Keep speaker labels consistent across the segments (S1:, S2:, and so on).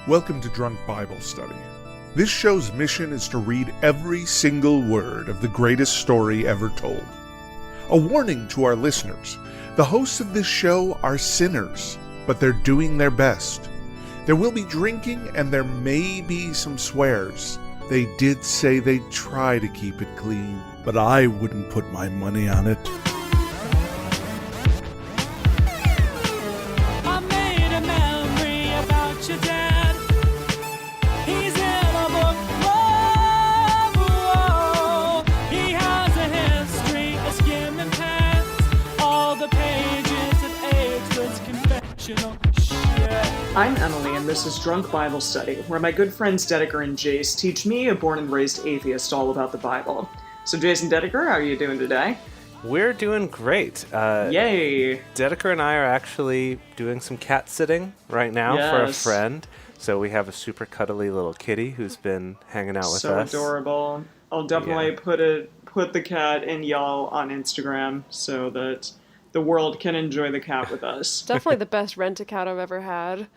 S1: Welcome to Drunk Bible Study. This show's mission is to read every single word of the greatest story ever told. A warning to our listeners, the hosts of this show are sinners, but they're doing their best. There will be drinking and there may be some swears. They did say they'd try to keep it clean, but I wouldn't put my money on it.
S2: I'm Emily, and this is Drunk Bible Study, where my good friends Dedeker and Jace teach me, a born and raised atheist, all about the Bible. So Jace and Dedeker, how are you doing today?
S3: We're doing great.
S2: Yay!
S3: Dedeker and I are actually doing some cat sitting right now for a friend. So we have a super cuddly little kitty who's been hanging out with us.
S2: So adorable. I'll definitely put the cat and y'all on Instagram so that the world can enjoy the cat with us.
S4: Definitely the best rent-a-cat I've ever had.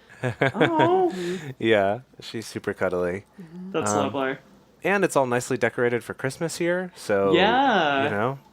S2: Oh.
S3: Yeah, she's super cuddly.
S2: That's lovely.
S3: And it's all nicely decorated for Christmas here, so,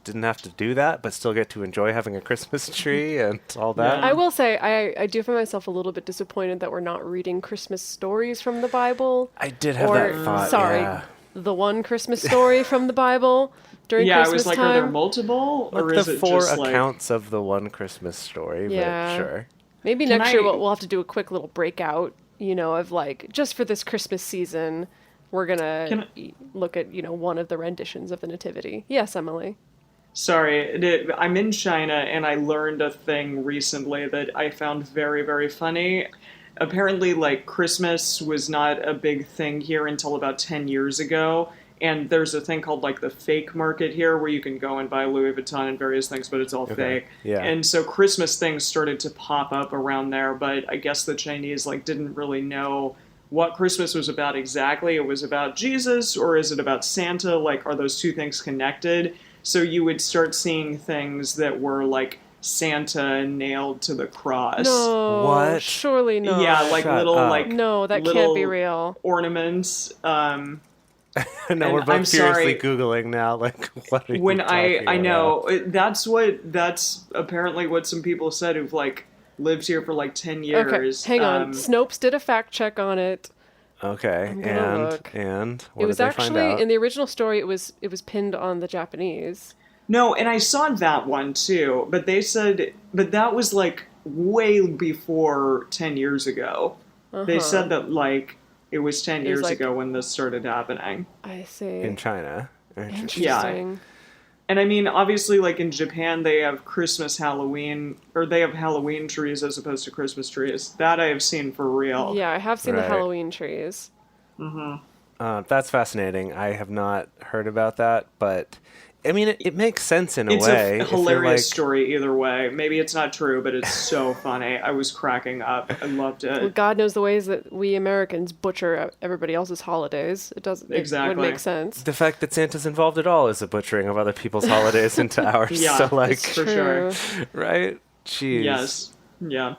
S3: didn't have to do that, but still get to enjoy having a Christmas tree and all that.
S4: Yeah. I will say, I do find myself a little bit disappointed that we're not reading Christmas stories from the Bible.
S3: I did have that thought,
S4: the one Christmas story from the Bible during Christmas
S2: I was like,
S4: time.
S2: are there multiple?
S3: Like
S2: or is
S3: the
S2: it
S3: four
S2: just
S3: accounts of the one Christmas story, but sure.
S4: Maybe next year we'll have to do a quick little breakout, of like, just for this Christmas season, we're going to look at, one of the renditions of the Nativity. Yes, Emily.
S2: Sorry, I'm in China, and I learned a thing recently that I found very, very funny. Apparently, Christmas was not a big thing here until about 10 years ago. And there's a thing called, the fake market here where you can go and buy Louis Vuitton and various things, but it's all fake.
S3: Yeah.
S2: And so Christmas things started to pop up around there, but I guess the Chinese, didn't really know what Christmas was about exactly. It was about Jesus, or is it about Santa? Are those two things connected? So you would start seeing things that were, Santa nailed to the cross.
S4: No,
S3: what?
S4: Surely not.
S2: Yeah,
S4: no, that can't be real.
S2: Ornaments.
S3: No, we're both furiously Googling now. What are you talking about?
S2: I know that's apparently what some people said who've lived here for 10 years.
S4: Okay, hang on. Snopes did a fact check on it.
S3: Okay, and what
S4: it was
S3: did they
S4: actually
S3: find out?
S4: In the original story. It was pinned on the Japanese.
S2: No, and I saw that one too, but they said, that was way before 10 years ago.
S4: Uh-huh.
S2: They said that it was 10 years ago when this started happening.
S4: I see.
S3: In China.
S4: Interesting.
S2: Yeah. And I mean, obviously, in Japan, they have Halloween trees as opposed to Christmas trees. That I have seen for real.
S4: Yeah, I have seen the Halloween trees.
S2: Mm-hmm.
S3: That's fascinating. I have not heard about that, but I mean, it makes sense in a
S2: it's
S3: way.
S2: It's a hilarious story either way. Maybe it's not true, but it's so funny. I was cracking up. I loved it.
S4: Well, God knows the ways that we Americans butcher everybody else's holidays. It doesn't.
S2: Exactly.
S4: It would make sense.
S3: The fact that Santa's involved at all is the butchering of other people's holidays into ours.
S2: Yeah,
S3: so
S2: it's for sure.
S3: Right? Jeez.
S2: Yes. Yeah.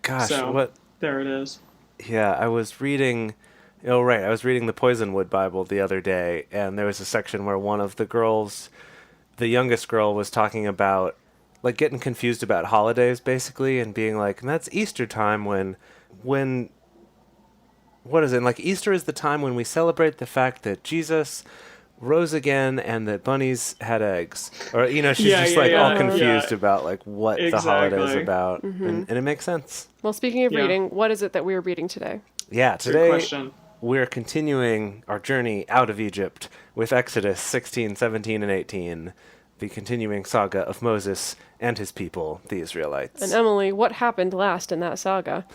S3: Gosh,
S2: so,
S3: what?
S2: There it is.
S3: Yeah, I was reading the Poisonwood Bible the other day, and there was a section where one of the girls, the youngest girl, was talking about getting confused about holidays basically, and being and that's Easter time when what is it? Easter is the time when we celebrate the fact that Jesus rose again and that bunnies had eggs. Or she's all confused about what the holiday's about.
S4: Mm-hmm.
S3: And it makes sense.
S4: Well, speaking of reading, what is it that we're reading today?
S3: Yeah, today
S2: good question.
S3: We're continuing our journey out of Egypt with Exodus 16, 17, and 18, the continuing saga of Moses and his people, the Israelites.
S4: And Emily, what happened last in that saga?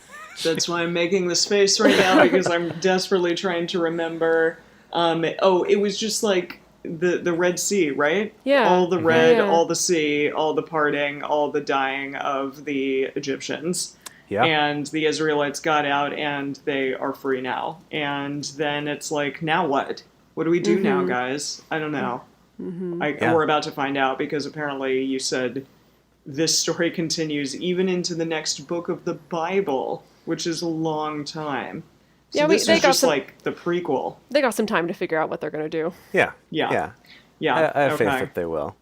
S2: That's why I'm making this face right now, because I'm desperately trying to remember. It was just the Red Sea, right?
S4: Yeah.
S2: All the red, all the sea, all the parting, all the dying of the Egyptians.
S3: Yeah.
S2: And the Israelites got out, and they are free now. And then it's now what? What do we do now, guys? I don't know. Mm-hmm. We're about to find out, because apparently you said this story continues even into the next book of the Bible, which is a long time. So
S4: Yeah,
S2: this
S4: they
S2: is
S4: got
S2: just
S4: some.
S2: like the prequel.
S4: They got some time to figure out what they're gonna do.
S3: Yeah.
S2: Yeah.
S3: Yeah.
S2: Yeah.
S3: I have faith
S2: okay.
S3: that they will.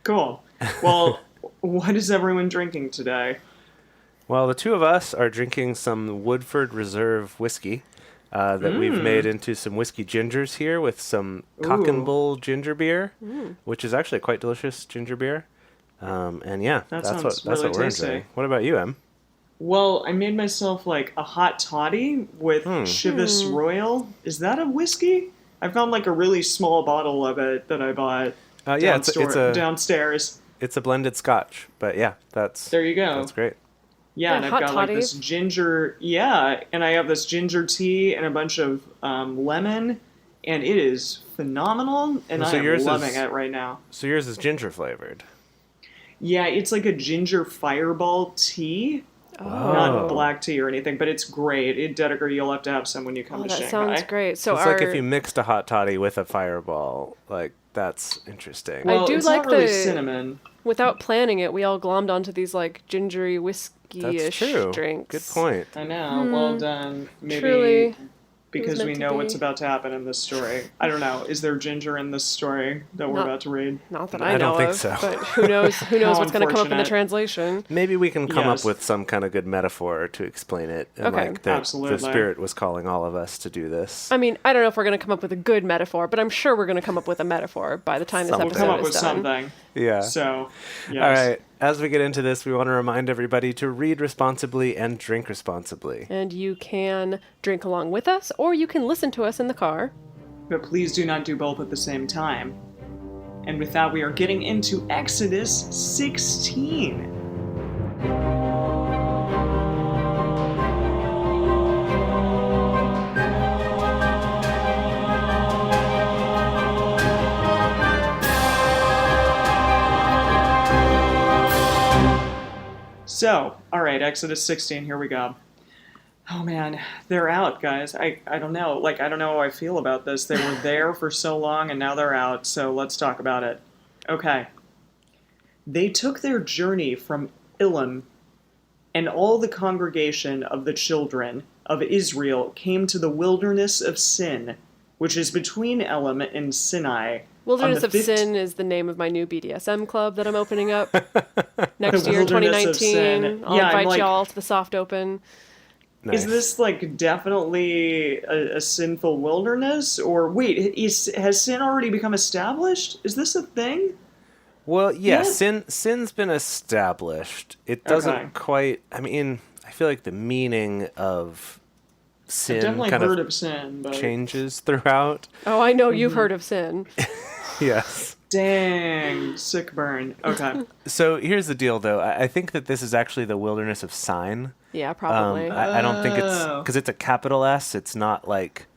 S2: Cool. Well, what is everyone drinking today?
S3: Well, the two of us are drinking some Woodford Reserve whiskey that we've made into some whiskey gingers here with some Cock and
S2: Ooh.
S3: Bull ginger beer, which is actually quite delicious ginger beer. And yeah,
S2: That
S3: that's
S2: sounds
S3: what
S2: really
S3: we're
S2: tasty.
S3: enjoying. What about you, Em?
S2: Well, I made myself like a hot toddy with Chivas Royal. Is that a whiskey? I found like a really small bottle of it that I bought
S3: Yeah, it's
S2: downstairs.
S3: it's a blended Scotch, but yeah,
S2: There you go.
S3: that's great.
S2: Yeah, and I've
S4: hot
S2: got like
S4: toddies.
S2: this ginger. Yeah, and I have this ginger tea and a bunch of lemon, and it is phenomenal. And
S3: So
S2: I am
S3: yours
S2: loving
S3: is-
S2: it right now.
S3: So yours is ginger flavored.
S2: Yeah, it's like a ginger fireball tea.
S4: Oh.
S2: Not black tea or anything, but it's great. Dedeker, you'll have to have some when you come
S4: Oh,
S2: to
S4: that
S2: Shanghai.
S4: sounds great. So
S3: It's like if you mixed a hot toddy with a fireball. Like, that's interesting.
S2: Well,
S4: I do
S2: it's
S4: like
S2: not really
S4: the-
S2: cinnamon.
S4: without planning it, we all glommed onto these like gingery
S3: That's
S4: whiskey-ish
S3: true.
S4: drinks.
S3: Good point.
S2: I know. Well done. Maybe
S4: Truly.
S2: because
S4: meant
S2: we
S4: to
S2: know
S4: be.
S2: what's about to happen in this story. I don't know. Is there ginger in this story that we're
S4: Not-
S2: about to read?
S4: Not that
S3: I
S4: I
S3: don't
S4: know
S3: think
S4: of,
S3: so.
S4: but who knows? Who knows
S2: How
S4: what's going to come up in the
S2: unfortunate.
S4: translation?
S3: Maybe we can come
S2: Yes.
S3: up with some kind of good metaphor to explain it. And
S4: Okay.
S3: like that
S2: Absolutely.
S3: the spirit was calling all of us to do this.
S4: I mean, I don't know if we're going to come up with a good metaphor, but I'm sure we're going to come up with a metaphor by the time this
S3: Something.
S4: episode
S2: Come up
S4: is
S2: with
S4: done.
S2: something.
S3: Yeah.
S2: So, yes.
S3: All right. As we get into this, we want to remind everybody to read responsibly and drink responsibly.
S4: And you can drink along with us, or you can listen to us in the car.
S2: But please do not do both at the same time. And with that, we are getting into Exodus 16. So, all right, Exodus 16, here we go. Oh man, they're out, guys. I don't know. Like, I don't know how I feel about this. They were there for so long and now they're out, so let's talk about it. Okay. They took their journey from Elim, and all the congregation of the children of Israel came to the wilderness of Sin, which is between Elim and Sinai.
S4: Wilderness
S2: on the
S4: of Sin is the name of my new BDSM club that I'm opening up next
S2: The
S4: year,
S2: Wilderness of
S4: 2019.
S2: Sin.
S4: I'll
S2: Yeah, I'm
S4: invite
S2: like-
S4: y'all to the soft open.
S3: Nice.
S2: Is this like definitely a sinful wilderness? Or wait, has sin already become established? Is this a thing?
S3: Well, yeah,
S2: Yeah.
S3: sin's been established. It doesn't
S2: Okay.
S3: quite. I mean, I feel like the meaning of
S2: I've
S3: sin
S2: definitely
S3: kind
S2: heard
S3: of
S2: of sin, but
S3: changes throughout.
S4: Oh, I know
S2: Mm-hmm.
S4: you've heard of sin.
S3: Yes.
S2: dang, sick burn. Okay.
S3: So here's the deal, though. I think that this is actually the wilderness of Sign.
S4: Yeah, probably.
S3: I don't think it's
S2: Oh.
S3: because it's a capital S. It's not like,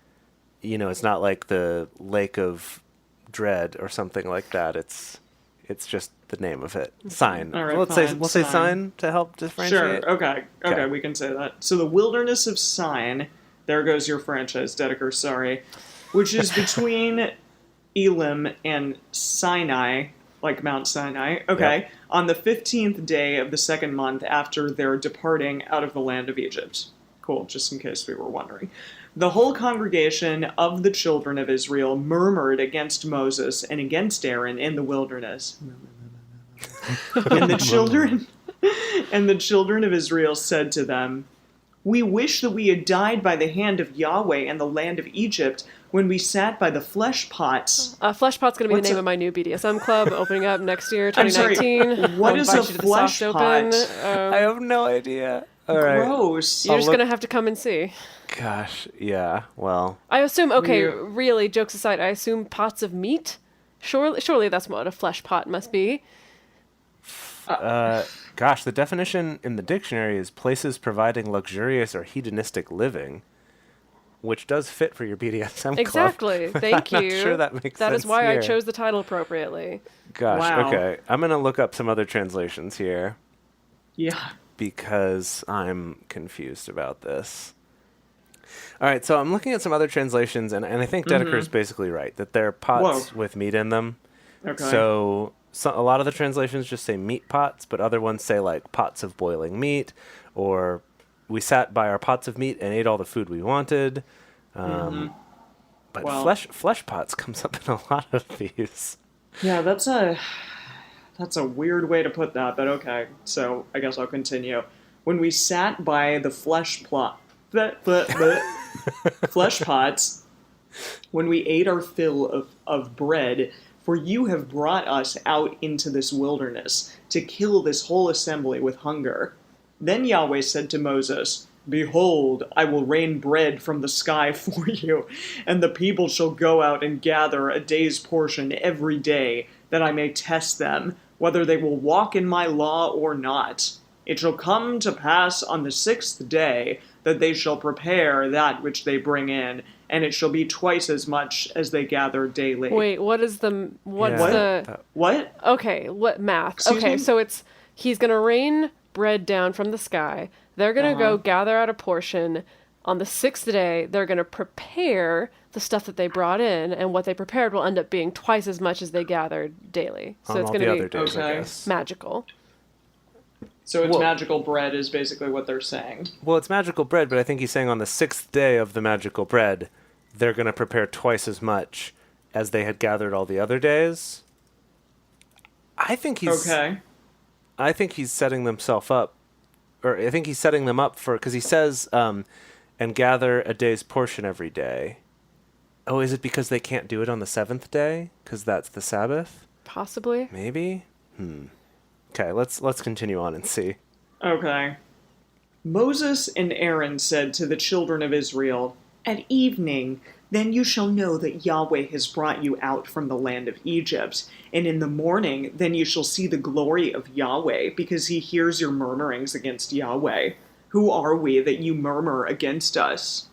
S3: it's not like the Lake of Dread or something like that. It's just the name of it. Sign.
S2: All right,
S3: Well,
S2: fine,
S3: we'll say
S2: Sign.
S3: Sign to help differentiate.
S2: Sure. Okay.
S3: Okay.
S2: Okay, we can say that. So the wilderness of Sin, there goes your franchise, Dedeker, sorry, which is between Elim and Sinai, like Mount Sinai. Okay.
S3: Yep.
S2: On the 15th day of the second month after their departing out of the land of Egypt. Cool, just in case we were wondering. The whole congregation of the children of Israel murmured against Moses and against Aaron in the wilderness. And the children of Israel said to them, "We wish that we had died by the hand of Yahweh in the land of Egypt when we sat by the flesh pots."
S4: Flesh Pot's going to be
S2: What's
S4: the name
S2: a-
S4: of my new BDSM club, opening up next year,
S2: I'm sorry,
S4: 2019.
S2: what
S4: I'll
S2: is
S4: invite
S2: a
S4: you to the
S2: flesh
S4: soft open.
S2: pot?
S3: I have no idea. All right.
S2: Gross.
S4: You're just
S3: look-
S4: going to have to come and see.
S3: Gosh. Yeah. Well.
S4: I assume, okay,
S2: You-
S4: really, jokes aside, I assume pots of meat? Surely that's what a flesh pot must be.
S3: Gosh, the definition in the dictionary is places providing luxurious or hedonistic living, which does fit for your BDSM club.
S4: Exactly. Thank
S3: I'm
S4: you.
S3: not sure that makes
S4: That
S3: sense
S4: is why
S3: here.
S4: I chose the title appropriately.
S3: Gosh,
S2: Wow.
S3: okay. I'm going to look up some other translations here
S2: Yeah.
S3: because I'm confused about this. All right, so I'm looking at some other translations, and I think Dedeker is basically right, that they're pots
S2: Whoa.
S3: with meat in them.
S2: Okay.
S3: So a lot of the translations just say meat pots, but other ones say like pots of boiling meat or we sat by our pots of meat and ate all the food we wanted. But
S2: Well-
S3: flesh pots comes up in a lot of these.
S2: Yeah, that's a weird way to put that, but okay. So I guess I'll continue. When we sat by the flesh pots, when we ate our fill of bread, for you have brought us out into this wilderness to kill this whole assembly with hunger. Then Yahweh said to Moses, Behold, I will rain bread from the sky for you, and the people shall go out and gather a day's portion every day, that I may test them, whether they will walk in my law or not. It shall come to pass on the 6th day that they shall prepare that which they bring in, and it shall be twice as much as they gather daily.
S4: Wait, what's
S3: Yeah.
S4: the...
S2: What?
S4: Okay, what math?
S2: Excuse
S4: Okay,
S2: me?
S4: so he's going to rain bread down from the sky. They're going to go gather out a portion. On the 6th day, they're going to prepare the stuff that they brought in, and what they prepared will end up being twice as much as they gathered daily. So
S3: On
S4: it's
S3: all
S4: going
S3: the
S4: to
S3: other
S4: be
S3: days, I
S2: Okay.
S3: guess.
S4: magical.
S2: So it's
S3: Well-
S2: magical bread is basically what they're saying.
S3: Well, it's magical bread, but I think he's saying on the 6th day of the magical bread, they're going to prepare twice as much as they had gathered all the other days. I think he's setting themselves up, or I think he's setting them up for, because he says, and gather a day's portion every day. Oh, is it because they can't do it on the 7th day? Because that's the Sabbath?
S4: Possibly.
S3: Maybe? Okay, let's continue on and see.
S2: Okay. Moses and Aaron said to the children of Israel, At evening, then you shall know that Yahweh has brought you out from the land of Egypt. And in the morning, then you shall see the glory of Yahweh, because he hears your murmurings against Yahweh. Who are we that you murmur against us?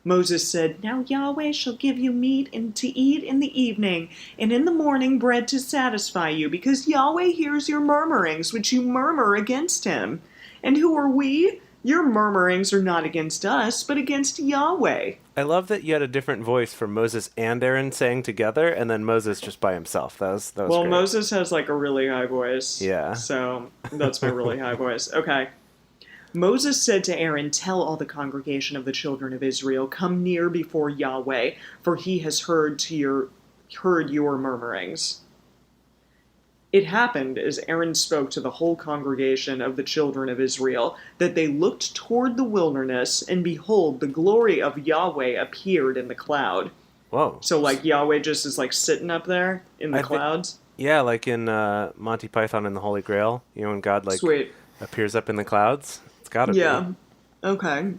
S2: Moses said, Now Yahweh shall give you meat and to eat in the evening, and in the morning bread to satisfy you, because Yahweh hears your murmurings, which you murmur against him. And who are we? Your murmurings are not against us, but against Yahweh.
S3: I love that you had a different voice for Moses and Aaron saying together, and then Moses just by himself. That was
S2: Well,
S3: great.
S2: Moses has like a really high voice.
S3: Yeah.
S2: So that's my really high voice. Okay. Moses said to Aaron, Tell all the congregation of the children of Israel, Come near before Yahweh, for he has heard your murmurings. It happened, as Aaron spoke to the whole congregation of the children of Israel, that they looked toward the wilderness, and behold, the glory of Yahweh appeared in the cloud.
S3: Whoa.
S2: So, like, Yahweh just is, like, sitting up there in the clouds?
S3: Yeah, like in Monty Python and the Holy Grail, when God,
S2: Sweet.
S3: appears up in the clouds. It's gotta be.
S2: Yeah. Okay.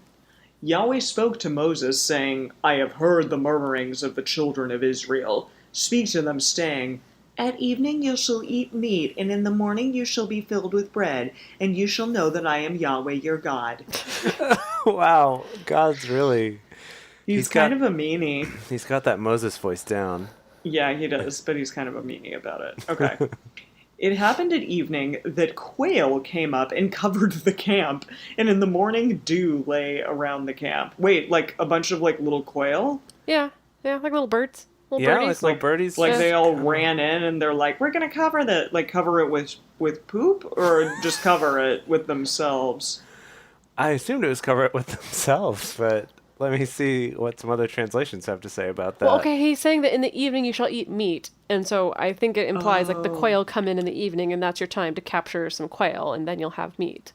S2: Yahweh spoke to Moses, saying, I have heard the murmurings of the children of Israel. Speak to them, saying, At evening you shall eat meat, and in the morning you shall be filled with bread, and you shall know that I am Yahweh your God.
S3: Wow, God's really...
S2: He's kind of a meanie.
S3: He's got that Moses voice down.
S2: Yeah, he does, but he's kind of a meanie about it. Okay. It happened at evening that quail came up and covered the camp, and in the morning dew lay around the camp. Wait, like a bunch of like little quail?
S4: Yeah, like little birds. Little
S3: Yeah,
S4: birdies.
S3: like little birdies.
S2: Like
S3: just
S2: they all
S3: kinda-
S2: ran in and they're like, we're gonna cover cover it with poop, or just cover it with themselves?
S3: I assumed it was cover it with themselves, but let me see what some other translations have to say about that.
S4: Well, okay, he's saying that in the evening you shall eat meat, and so I think it implies like the quail come in the evening, and that's your time to capture some quail, and then you'll have meat.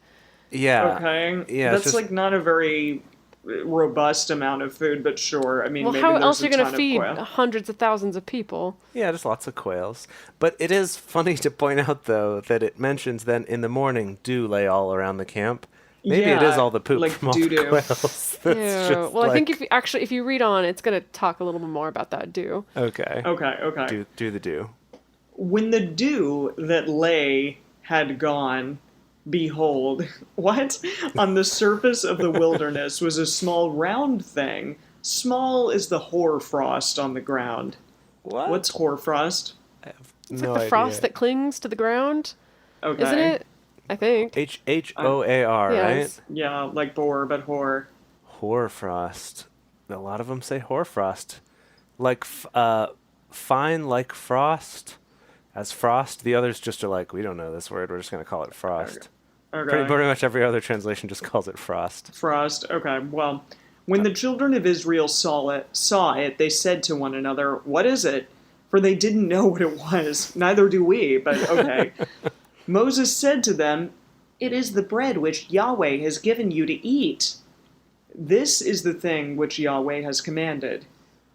S3: Yeah.
S2: Okay.
S3: Yeah, it's
S2: That's
S3: just-
S2: like not a very robust amount of food, but sure. I mean,
S4: Well,
S2: maybe
S4: how
S2: there's
S4: else are
S2: a
S4: you going
S2: ton
S4: to
S2: of
S4: feed
S2: quail.
S4: hundreds of thousands of people?
S3: Yeah, just lots of quails. But it is funny to point out, though, that it mentions then in the morning dew lay all around the camp. Maybe it is
S2: Yeah,
S3: all the poop
S2: like
S3: from all the
S2: doo-doo.
S3: quails. That's
S4: Yeah.
S3: just
S4: Well, I think
S3: like-
S4: if you read on, it's going to talk a little bit more about that dew.
S3: Okay.
S2: Okay.
S3: Do the dew.
S2: When the dew that lay had gone, behold, what? On the surface of the wilderness was a small round thing, small as the hoarfrost on the ground.
S3: What?
S2: What's hoarfrost?
S4: It's like the frost that clings to the ground,
S2: Okay.
S4: isn't it? I think.
S3: Hoar,
S4: Yes.
S3: right?
S2: Yeah, like boar, but whore.
S3: Hoarfrost. A lot of them say hoarfrost. Like fine like frost as frost. The others just are like, we don't know this word. We're just going to call it frost.
S2: Okay.
S3: Pretty much every other translation just calls it frost.
S2: Frost. Okay. Well, when the children of Israel saw it, they said to one another, "What is it?" For they didn't know what it was. Neither do we, but okay. Moses said to them, "It is the bread which Yahweh has given you to eat. This is the thing which Yahweh has commanded.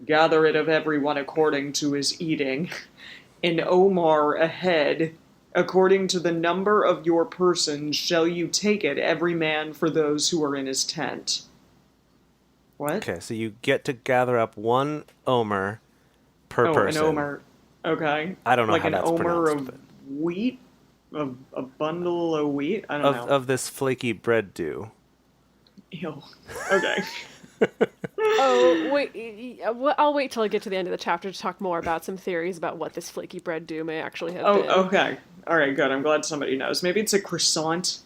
S2: Gather it of everyone according to his eating, an omer a head. According to the number of your persons shall you take it, every man for those who are in his tent." What?
S3: Okay, so you get to gather up 1 omer per person.
S2: An omer. Okay.
S3: I don't know
S2: like
S3: how
S2: an
S3: that's
S2: omer
S3: pronounced.
S2: of wheat? A bundle of wheat? I don't know.
S3: Of this flaky bread dew.
S2: Ew. Okay.
S4: Oh, wait. I'll wait till I get to the end of the chapter to talk more about some theories about what this flaky bread dew may actually have been.
S2: Okay. All right, good. I'm glad somebody knows. Maybe it's a croissant.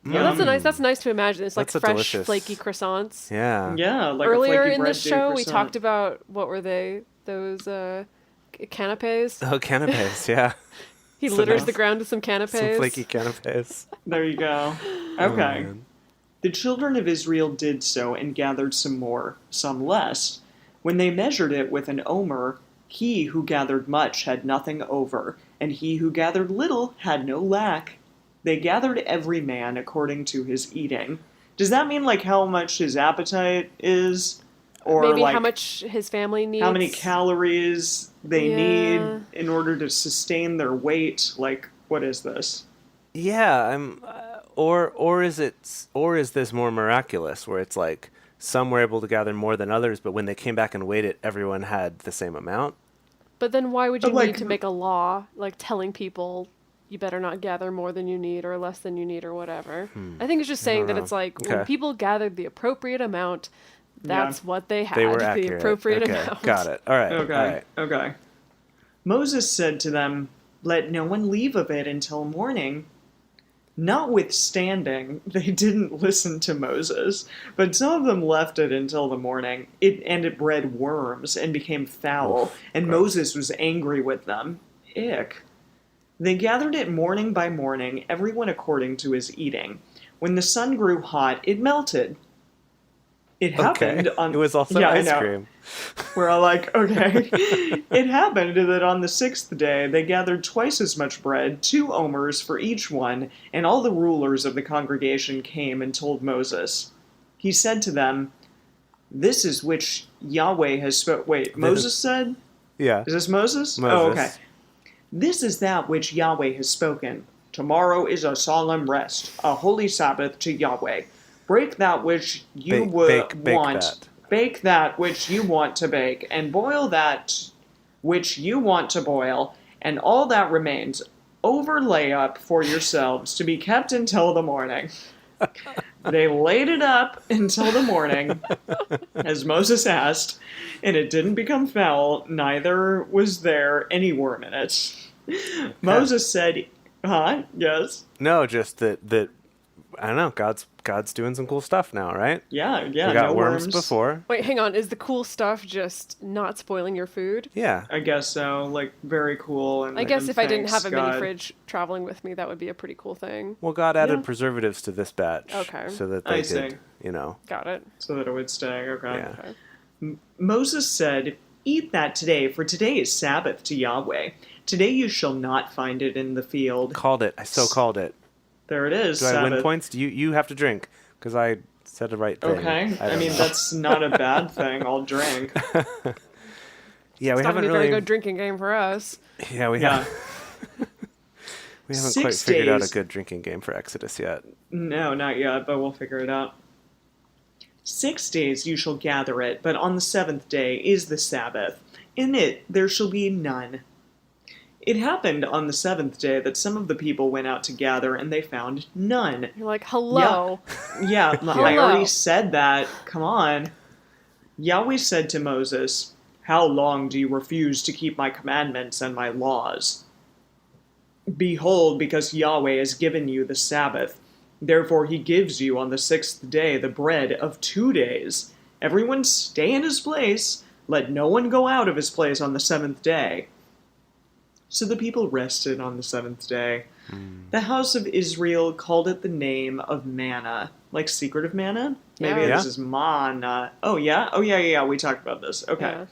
S4: Yeah, that's nice to imagine. It's like
S3: That's a
S4: fresh,
S3: delicious-
S4: flaky croissants.
S3: Yeah.
S2: Yeah, like
S4: Earlier
S2: a flaky
S4: in
S2: bread
S4: this
S2: dew
S4: show, we
S2: croissant.
S4: talked about, what were they? Those canapes?
S3: Oh, canapes, yeah.
S4: He
S3: Some
S4: litters
S3: nice-
S4: the ground with some canapes.
S3: Some flaky canapes.
S2: There you go.
S3: Oh,
S2: Okay.
S3: man.
S2: The children of Israel did so and gathered some more, some less. When they measured it with an omer, he who gathered much had nothing over, and he who gathered little had no lack. They gathered every man according to his eating. Does that mean like how much his appetite is? Or
S4: Maybe
S2: like
S4: how much his family needs.
S2: how many calories they
S4: Yeah.
S2: need in order to sustain their weight? Like, what is this?
S3: Yeah, or is this more miraculous where it's like some were able to gather more than others, but when they came back and weighed it, everyone had the same amount?
S4: But then why would you
S2: Like-
S4: need to make a law, like telling people you better not gather more than you need or less than you need or whatever? I think it's just saying that
S3: know.
S4: it's like
S3: Okay.
S4: when people gathered the appropriate amount, that's what they had.
S3: They were
S4: the
S3: accurate.
S4: appropriate
S3: Okay,
S4: amount.
S3: got it. All right.
S2: Okay.
S3: All right.
S2: Okay. Moses said to them, "Let no one leave of it until morning." Notwithstanding, they didn't listen to Moses, but some of them left it until the morning. It bred worms and became foul,
S3: Oof,
S2: and
S3: gross.
S2: Moses was angry with them. Ick. They gathered it morning by morning, everyone according to his eating. When the sun grew hot, it melted. It happened
S3: Okay.
S2: on.
S3: It was also
S2: Yeah, I
S3: ice
S2: know.
S3: cream.
S2: We're all like, okay. It happened that on the 6th day they gathered twice as much bread, 2 omers for each one, and all the rulers of the congregation came and told Moses. He said to them, "This is which Yahweh has spoken." Wait, Moses said?
S3: Yeah.
S2: Is this Moses?
S3: Moses.
S2: Oh, okay. "This is that which Yahweh has spoken. Tomorrow is a solemn rest, a holy Sabbath to Yahweh. Break that which you
S3: Bake
S2: want.
S3: that.
S2: Bake that which you want to bake, and boil that which you want to boil, and all that remains, overlay up for yourselves to be kept until the morning." They laid it up until the morning, as Moses asked, and it didn't become foul, neither was there any worm in it. Moses said, huh? Yes.
S3: No, just that I don't know, God's doing some cool stuff now, right?
S2: Yeah,
S3: We got
S2: no
S3: worms
S2: worms.
S3: before.
S4: Wait, hang on. Is the cool stuff just not spoiling your food?
S3: Yeah.
S2: I guess so. Like, very cool. And
S4: I guess
S2: and
S4: if I didn't have
S2: thanks,
S4: a mini
S2: God.
S4: fridge traveling with me, that would be a pretty cool thing.
S3: Well, God added
S2: Yeah.
S3: preservatives to this batch.
S4: Okay.
S3: So that
S2: I
S3: they
S2: see.
S3: could,
S4: Got it.
S2: So that it would stay. Okay.
S3: Yeah.
S4: Okay.
S2: Moses said, "Eat that today, for today is Sabbath to Yahweh. Today you shall not find it in the field."
S3: Called it. I so called it.
S2: There it is.
S3: Do
S2: Sabbath.
S3: I win points? You have to drink because I said the right thing.
S2: Okay. I
S3: don't
S2: mean,
S3: know.
S2: that's not a bad thing. I'll drink.
S3: Yeah, we
S4: It's not gonna
S3: haven't
S4: be a
S3: really.
S4: very good drinking game for us.
S3: Yeah, we
S2: Yeah.
S3: haven't. We haven't
S2: 6
S3: quite figured out
S2: days.
S3: a good drinking game for Exodus yet.
S2: No, not yet, but we'll figure it out. 6 days you shall gather it, but on the 7th day is the Sabbath. In it there shall be none. It happened on the 7th day that some of the people went out to gather, and they found none.
S4: You're like, hello.
S2: Yeah, I
S4: Hello.
S2: already said that. Come on. Yahweh said to Moses, "How long do you refuse to keep my commandments and my laws? Behold, because Yahweh has given you the Sabbath, therefore he gives you on the 6th day the bread of 2 days. Everyone stay in his place. Let no one go out of his place on the 7th day." So the people rested on the seventh day. The house of Israel called it the name of manna, like secret of manna. Maybe
S4: Yeah.
S2: this is manna. Oh yeah, yeah. We talked about this. Okay,
S4: Yeah.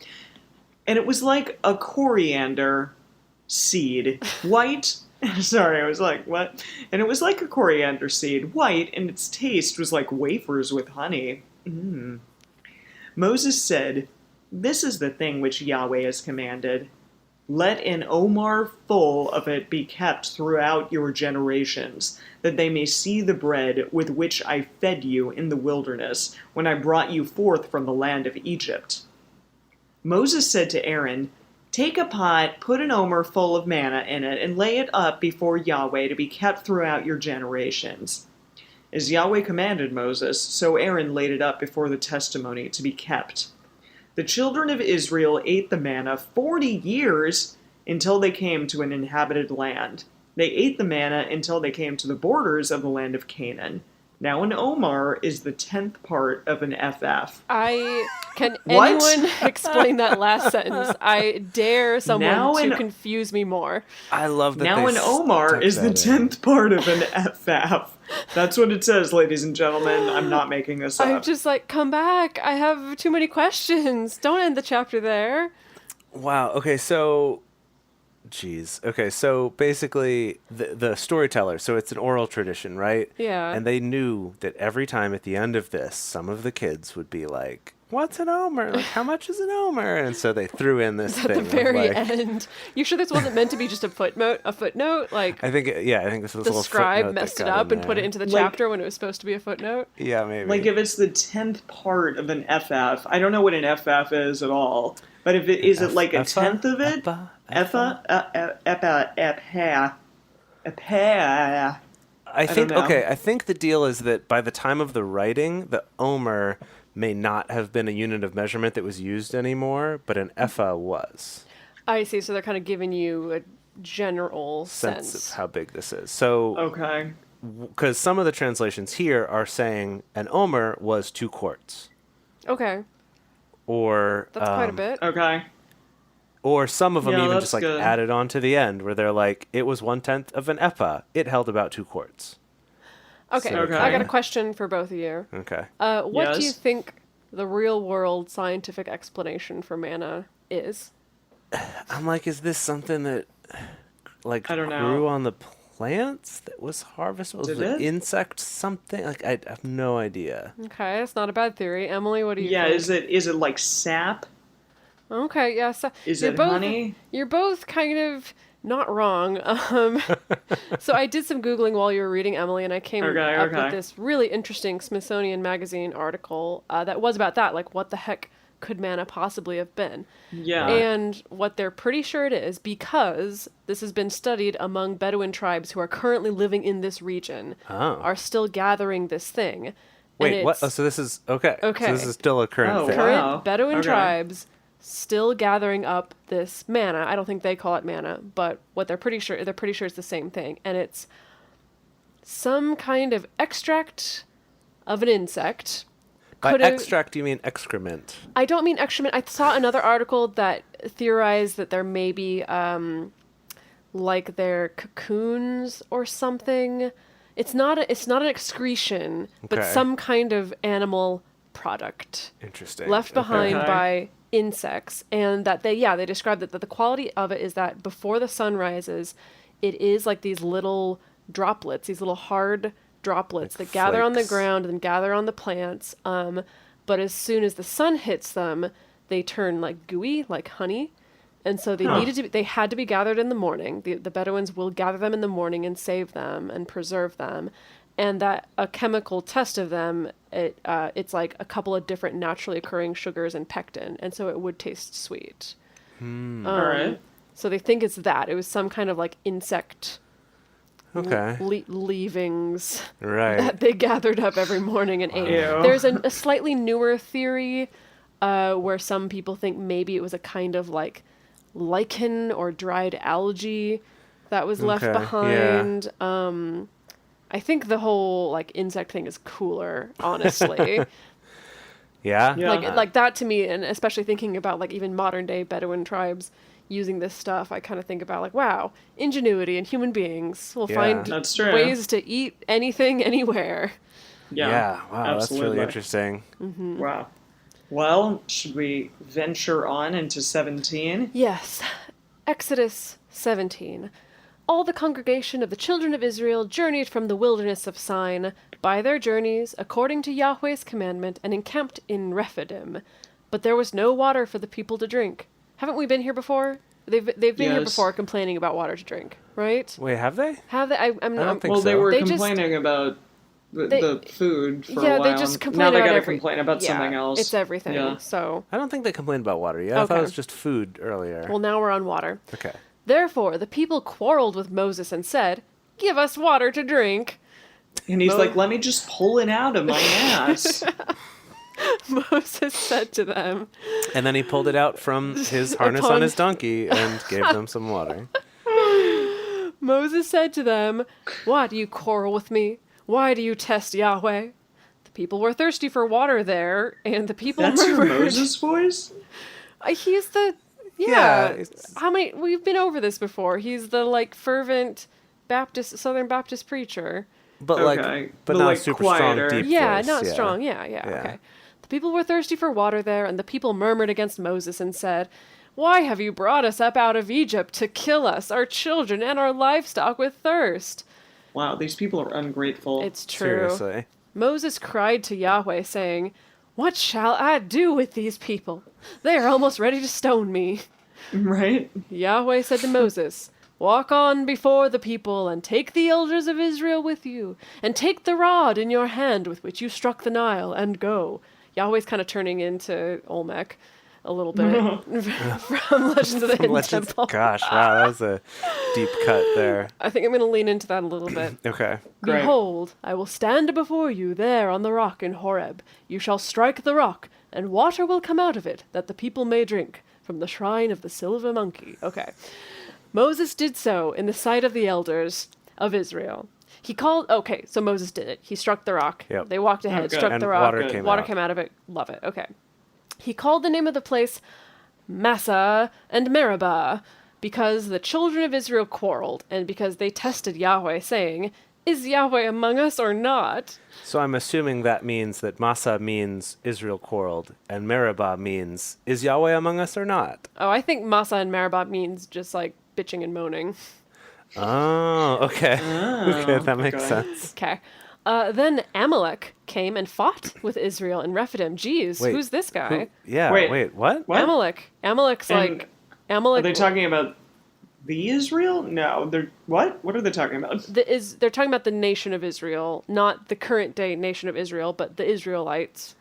S2: and it was like a coriander seed, white. Sorry, I was like, what? And it was like a coriander seed, white, and its taste was like wafers with honey. Moses said, "This is the thing which Yahweh has commanded. Let an omer full of it be kept throughout your generations, that they may see the bread with which I fed you in the wilderness, when I brought you forth from the land of Egypt." Moses said to Aaron, "Take a pot, put an omer full of manna in it, and lay it up before Yahweh to be kept throughout your generations." As Yahweh commanded Moses, so Aaron laid it up before the testimony to be kept. The children of Israel ate the manna 40 years until they came to an inhabited land. They ate the manna until they came to the borders of the land of Canaan. Now an omer is the 10th part of an FF.
S4: Can
S2: What?
S4: anyone explain that last sentence? I dare someone
S2: Now
S4: to
S2: an-
S4: confuse me more.
S3: I love that.
S2: Now
S3: they
S2: an omer
S3: stuck
S2: is the
S3: that in.
S2: 10th part of an FF. That's what it says, ladies and gentlemen. I'm not making this up.
S4: I'm just like, come back. I have too many questions. Don't end the chapter there.
S3: Wow. Okay. So, geez. Okay. So basically, the storyteller. So it's an oral tradition, right?
S4: Yeah.
S3: And they knew that every time at the end of this, some of the kids would be like, "What's an omer? Like, how much is an omer?" And so they threw in this
S4: At
S3: thing
S4: the very
S3: of, like,
S4: end. You sure this wasn't meant to be just a footnote? A footnote? Like,
S3: I think this was a
S4: the
S3: little
S4: scribe
S3: footnote that
S4: messed it
S3: got
S4: up
S3: in
S4: and put it
S3: there.
S4: into the
S2: Like-
S4: chapter when it was supposed to be a footnote?
S3: Yeah, maybe.
S2: Like if it's the 10th part of an FF, I don't know what an FF is at all. But if it is it like a
S3: Effa?
S2: 10th of it?
S3: Effa? I think
S2: don't know.
S3: okay. I think the deal is that by the time of the writing, the omer may not have been a unit of measurement that was used anymore, but an epha was.
S4: I see. So they're kind of giving you a general
S3: Sense
S4: sense.
S3: of how big this is. So,
S2: Okay.
S3: because some of the translations here are saying an omer was 2 quarts,
S4: Okay.
S3: or
S4: That's quite a bit.
S2: Okay.
S3: or some of them
S2: Yeah,
S3: even
S2: that's
S3: just like
S2: good.
S3: added on to the end, where they're like, it was 1/10 of an epha. It held about 2 quarts.
S4: Okay.
S3: So
S2: Okay.
S4: I got a question for both of you.
S3: Okay.
S4: What do you
S2: Yes?
S4: think the real world scientific explanation for manna is?
S3: I'm like, is this something that like
S2: I don't know.
S3: grew on the plants that was harvestable? Was
S2: Did
S3: it
S2: it?
S3: insect something? Like I have no idea.
S4: Okay, that's not a bad theory. Emily, what do you
S2: Yeah,
S4: think?
S2: is it like sap?
S4: Okay, yeah. So
S2: Is
S4: you're
S2: it
S4: both,
S2: honey?
S4: You're both kind of not wrong. So I did some Googling while you were reading, Emily, and I came
S2: Okay,
S4: up with
S2: okay.
S4: this really interesting Smithsonian Magazine article that was about that. Like, what the heck could manna possibly have been?
S2: Yeah.
S4: And what they're pretty sure it is, because this has been studied among Bedouin tribes who are currently living in this region,
S3: Oh.
S4: are still gathering this thing. And
S3: Wait, what?
S4: it's
S3: Oh, so this is okay.
S4: Okay.
S3: So this is still a current
S2: Oh,
S3: thing.
S2: wow.
S4: current Bedouin
S2: Okay.
S4: tribes still gathering up this manna. I don't think they call it manna, but what they're pretty sure it's the same thing, and it's some kind of extract of an insect.
S3: By
S4: Could've-
S3: extract, you mean excrement?
S4: I don't mean excrement. I saw another article that theorized that there may be like their cocoons or something. It's not an excretion, but
S3: Okay.
S4: some kind of animal product
S3: Interesting.
S4: left behind
S2: Okay.
S4: by insects, and that they described that the quality of it is that before the sun rises, it is like these little droplets, these little hard droplets
S3: Like
S4: that gather on the
S3: flakes.
S4: ground and gather on the plants. But as soon as the sun hits them, they turn like gooey, like honey. And so they had to be gathered in the morning. The Bedouins will gather them in the morning and save them and preserve them. And that a chemical test of them, it's like a couple of different naturally occurring sugars and pectin, and so it would taste sweet.
S2: All right.
S4: So they think it's that. It was some kind of like insect
S3: Okay.
S4: leavings
S3: Right.
S4: that they gathered up every morning and ate.
S2: Ew.
S4: There's a slightly newer theory where some people think maybe it was a kind of like lichen or dried algae that was left
S3: Okay,
S4: behind. I think the whole like insect thing is cooler, honestly.
S3: Yeah.
S2: Yeah.
S4: Like that to me, and especially thinking about like even modern day Bedouin tribes using this stuff, I kind of think about like, wow, ingenuity and human beings will
S3: Yeah.
S4: find
S2: That's true.
S4: ways to eat anything, anywhere.
S2: Yeah.
S3: Wow,
S2: absolutely.
S3: that's really interesting.
S2: Wow. Well, should we venture on into 17?
S4: Yes. Exodus 17. All the congregation of the children of Israel journeyed from the wilderness of Sin by their journeys according to Yahweh's commandment and encamped in Rephidim. But there was no water for the people to drink. Haven't we been here before? They've been here
S2: Yes.
S4: before complaining about water to drink, right?
S3: Wait, have they?
S4: Have they? I'm not.
S3: don't think
S2: Well, they
S3: so.
S2: were
S4: They just-
S2: complaining about the food for a
S4: yeah,
S2: while.
S4: they just complain
S2: Now they
S4: about
S2: gotta
S4: every-
S2: complain about
S4: yeah,
S2: something else.
S4: It's everything.
S2: Yeah.
S4: So,
S3: I don't think they complained about water yet. I thought
S4: Okay.
S3: it was just food earlier.
S4: well, now we're on water.
S3: Okay.
S4: Therefore, the people quarreled with Moses and said, "Give us water to drink."
S2: And he's like, let me just pull it out of my ass.
S4: Moses said to them,
S3: And then he pulled it out from his harness on his donkey and gave them some water.
S4: Moses said to them, "Why do you quarrel with me? Why do you test Yahweh?" The people were thirsty for water there, and the people
S2: That's your
S4: murmured.
S2: Moses voice?
S4: He's the
S3: Yeah, it's-
S4: How many? We've been over this before. He's the like fervent Southern Baptist preacher.
S3: But
S2: Okay.
S3: but
S2: But,
S3: not
S2: like,
S3: super
S2: quieter.
S3: strong, deep
S4: Yeah,
S3: voice.
S4: not strong. Yeah, okay. The people were thirsty for water there, and the people murmured against Moses and said, "Why have you brought us up out of Egypt to kill us, our children, and our livestock with thirst?"
S2: Wow, these people are ungrateful.
S4: It's true.
S3: Seriously.
S4: Moses cried to Yahweh, saying, "What shall I do with these people? They are almost ready to stone me."
S2: Right?
S4: Yahweh said to Moses, "Walk on before the people, and take the elders of Israel with you, and take the rod in your hand with which you struck the Nile, and go." Yahweh's kind of turning into Olmec a little bit from Legends of the Hidden Temple.
S3: Gosh, wow, that was a deep cut there.
S4: I think I'm going to lean into that a little bit.
S3: Okay.
S2: Great.
S4: "Behold, I will stand before you there on the rock in Horeb. You shall strike the rock, and water will come out of it, that the people may drink, from the shrine of the silver monkey." Okay. Moses did so in the sight of the elders of Israel. So Moses did it. He struck the rock.
S3: Yep.
S4: They walked ahead,
S2: Okay.
S4: struck
S3: And
S4: the rock.
S3: water
S2: Good.
S3: came
S4: Water
S3: out.
S4: came out of it. Love it. Okay. He called the name of the place Massa and Meribah, because the children of Israel quarreled, and because they tested Yahweh, saying, "Is Yahweh among us or not?"
S3: So I'm assuming that means that Massa means Israel quarreled, and Meribah means, is Yahweh among us or not?
S4: Oh, I think Massa and Meribah means just like bitching and moaning.
S3: Oh, okay. Okay, that makes
S2: okay.
S3: sense.
S4: Okay. Then Amalek came and fought with Israel in Rephidim. Jeez,
S3: Wait,
S4: who's this guy?
S3: Yeah,
S2: Wait.
S3: wait, what?
S2: What?
S4: Amalek's
S2: And
S4: like Amalek.
S2: Are they talking about the Israel? No, they're what? What are they talking about?
S4: They're talking about the nation of Israel, not the current day nation of Israel, but the Israelites.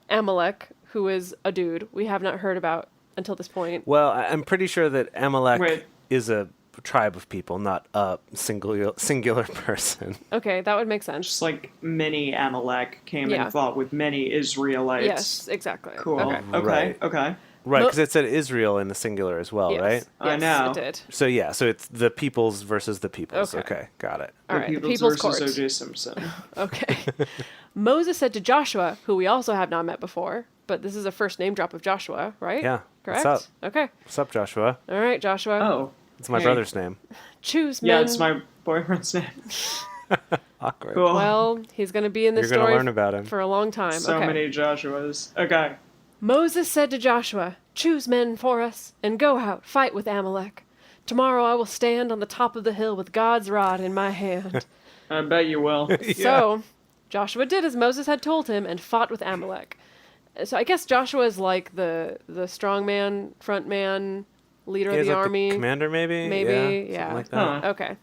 S4: Amalek, who is a dude we have not heard about until this point.
S3: Well, I'm pretty sure that Amalek
S2: Wait.
S3: is a tribe of people, not a singular person.
S4: Okay, that would make sense.
S2: Just like many Amalek came
S4: Yeah.
S2: and fought with many Israelites.
S4: Yes, exactly.
S2: Cool.
S4: Okay.
S2: Okay.
S3: Right.
S2: Okay.
S3: Right,
S4: Mo-
S3: because it said Israel in the singular as well,
S4: Yes.
S3: right?
S2: I
S4: Yes,
S2: know.
S4: it did.
S3: So yeah, so it's the peoples versus the peoples.
S4: Okay.
S3: Okay, got it.
S4: All
S2: The
S4: right, the
S2: People's
S4: People's
S2: versus
S4: Court.
S2: O.J. Simpson.
S4: Okay. Moses said to Joshua, who we also have not met before, but this is a first name drop of Joshua, right?
S3: Yeah.
S4: Correct?
S3: What's up?
S4: Okay.
S3: What's up, Joshua?
S4: All right, Joshua.
S2: Oh.
S3: It's my
S2: Hey.
S3: brother's name.
S4: Choose men.
S2: Yeah, it's my boyfriend's name.
S3: Awkward.
S2: Cool.
S4: Well, he's going to be in this
S3: You're gonna
S4: story
S3: learn about him.
S4: for a long time.
S2: So
S4: okay.
S2: many Joshuas. Okay.
S4: Moses said to Joshua, "Choose men for us, and go out, fight with Amalek. Tomorrow I will stand on the top of the hill with God's rod in my hand."
S2: I bet you will.
S4: So Joshua did as Moses had told him and fought with Amalek. So I guess Joshua is like the strong man, front man, leader of
S3: He's
S4: the
S3: like
S4: army.
S3: the commander, maybe?
S4: Maybe,
S3: Something
S4: yeah.
S3: like that.
S2: Huh.
S4: Okay.